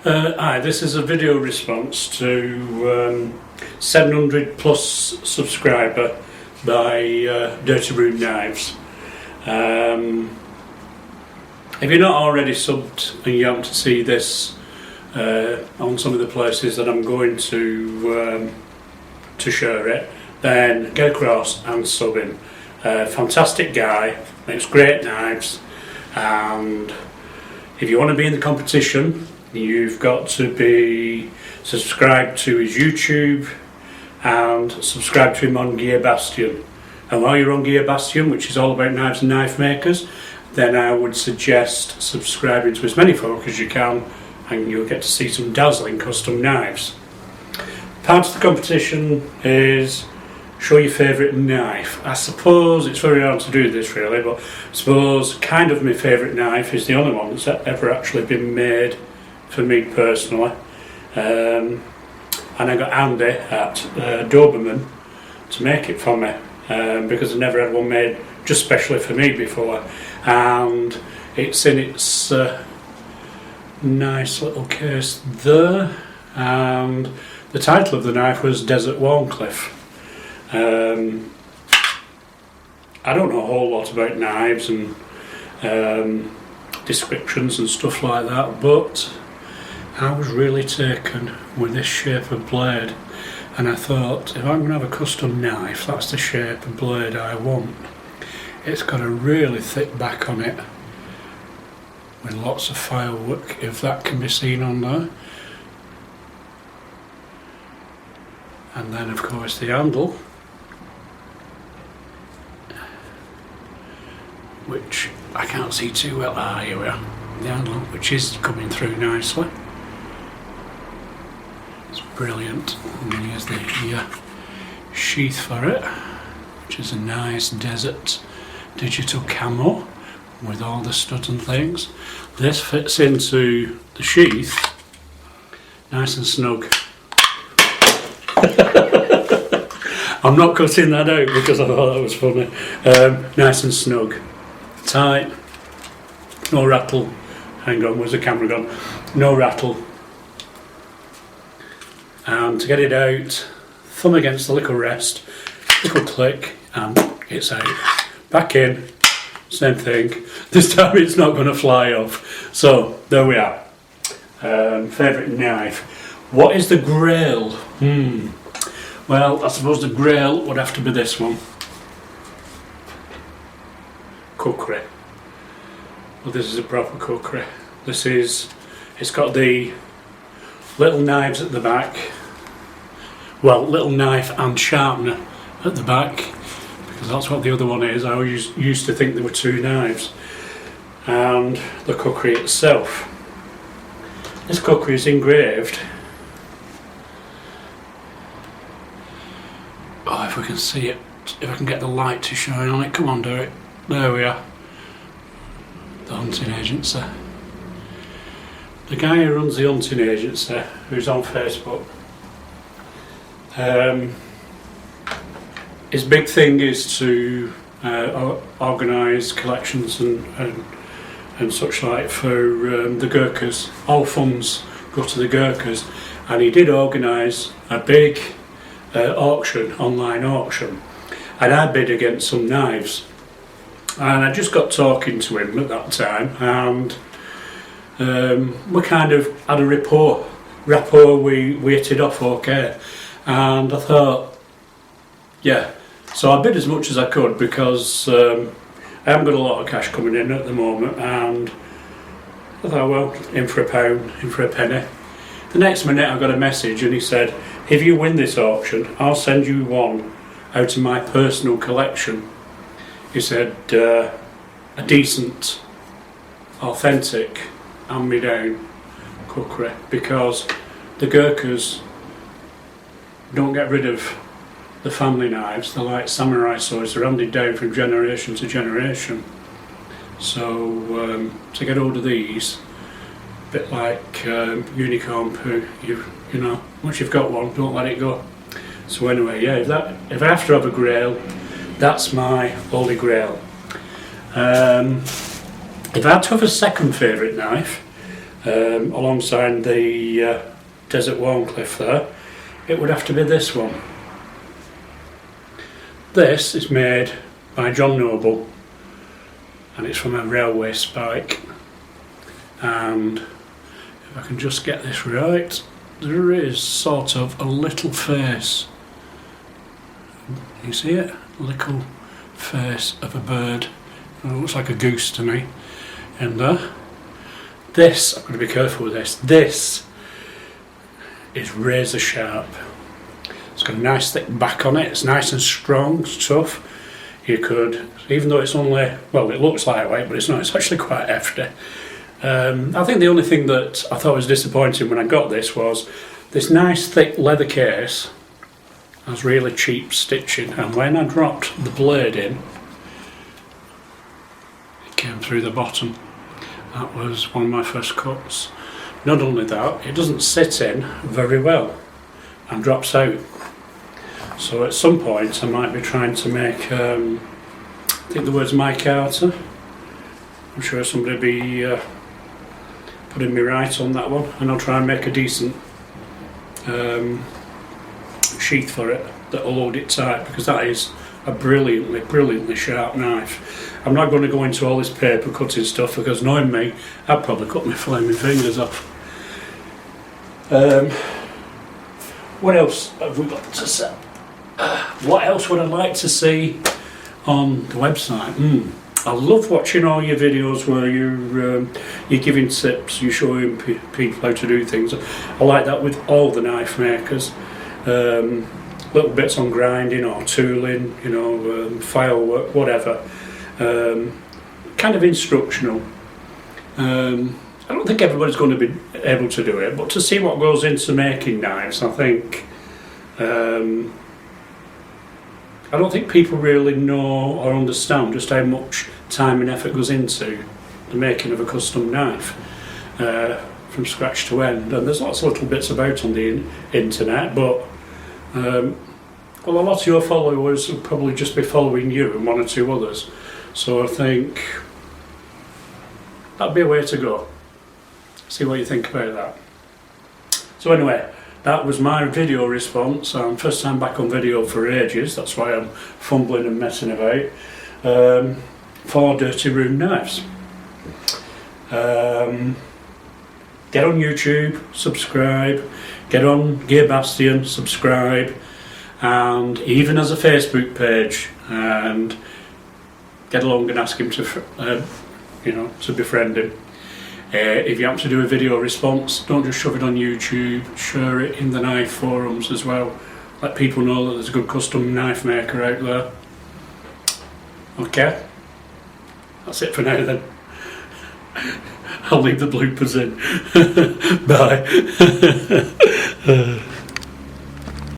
Hi, this is a video response to 700 plus subscriber by Dirtyroom Knives. If you're not already subbed and you happen to see this on some of the places that I'm going to share it, then get across and sub him. Fantastic guy, makes great knives, and if you want to be in the competition, you've got to be subscribed to his YouTube and subscribe to him on Gear Bastion. And while you're on Gear Bastion, which is all about knives and knife makers, then I would suggest subscribing to as many folk as you can, and you'll get to see some dazzling custom knives. Part of the competition is show your favourite knife. I suppose it's very hard to do this really, but I suppose kind of my favourite knife is the only one that's ever actually been made for me personally. And I got Andy at Doberman to make it for me because I never had one made just specially for me before, and it's in its nice little case there, and the title of the knife was Desert Warncliffe. I don't know a whole lot about knives and descriptions and stuff like that, but I was really taken with this shape of blade, and I thought, if I'm going to have a custom knife, that's the shape of blade I want. It's got a really thick back on it with lots of firework, if that can be seen on there. And then of course the handle, which I can't see too well. Here we are. The handle, which is coming through nicely. It's brilliant. And then here's the sheath for it, which is a nice desert digital camo with all the studs and things. This fits into the sheath nice and snug. I'm not cutting that out because I thought that was funny. Nice and snug, tight, no rattle. Hang on, where's the camera gone? No rattle. And to get it out, thumb against the little rest, little click, and it's out. Back in, same thing. This time it's not going to fly off. So there we are. Favourite knife. What is the grail? Well, I suppose the grail would have to be this one. Kukri. Well, this is a proper kukri. It's got the little knives at the back. Well, little knife and sharpener at the back, because that's what the other one is. I always used to think there were two knives. And the kukri itself. This kukri is engraved. Oh, if we can see it, if I can get the light to shine on it. Come on, do it. There we are. The hunting agency. The guy who runs the hunting agency, who's on Facebook, his big thing is to organise collections and such like for the Gurkhas. All funds go to the Gurkhas, and he did organise a big auction, online auction, and I bid against some knives, and I just got talking to him at that time, and we kind of had a rapport, we hit it off okay, and I thought, yeah, so I bid as much as I could because I haven't got a lot of cash coming in at the moment, and I thought, well, in for a pound, in for a penny. The next minute I got a message and he said, if you win this auction, I'll send you one out of my personal collection. He said, a decent, authentic, hand-me-down kukri, because the Gurkhas don't get rid of the family knives. They're like samurai swords, they're handed down from generation to generation. So to get hold of these, a bit like unicorn poo, you know, once you've got one, don't let it go. So anyway, yeah, if I have to have a grail, that's my holy grail. If I had to have a second favourite knife, alongside the Desert Warncliffe there, it would have to be this one. This is made by John Noble, and it's from a railway spike, and if I can just get this right, there is sort of a little face. You see it? A little face of a bird. It looks like a goose to me. And this, I'm going to be careful with this. This is razor sharp. It's got a nice thick back on it. It's nice and strong, it's tough. You could, even though it's only, well, it looks lightweight, but it's not. It's actually quite hefty. I think the only thing that I thought was disappointing when I got this was this nice thick leather case has really cheap stitching, and when I dropped the blade in, it came through the bottom. That was one of my first cuts. Not only that, it doesn't sit in very well and drops out. So at some point I might be trying to make, I think the word's micarta. I'm sure somebody will be putting me right on that one, and I'll try and make a decent sheath for it that will hold it tight, because that is a brilliantly sharp knife. I'm not going to go into all this paper cutting stuff, because knowing me, I'd probably cut my flaming fingers off. What else have we got to say? What else would I like to see on the website? I love watching all your videos where you're giving tips, you're showing people how to do things. I like that with all the knife makers. Little bits on grinding or tooling, you know, file work, whatever. Kind of instructional. I don't think everybody's going to be able to do it, but to see what goes into making knives, I think I don't think people really know or understand just how much time and effort goes into the making of a custom knife from scratch to end. And there's lots of little bits about on the internet, but well, a lot of your followers will probably just be following you and one or two others. So I think that'd be a way to go. See what you think about that. So anyway, that was my video response. First time back on video for ages, that's why I'm fumbling and messing about, for Dirty Room knives. Get on YouTube, subscribe, get on Gear Bastion, subscribe, and even as a Facebook page, and get along and ask him to, to befriend him. If you happen to do a video response, don't just shove it on YouTube, share it in the knife forums as well. Let people know that there's a good custom knife maker out there. Okay, that's it for now then. I'll leave the bloopers in. Bye.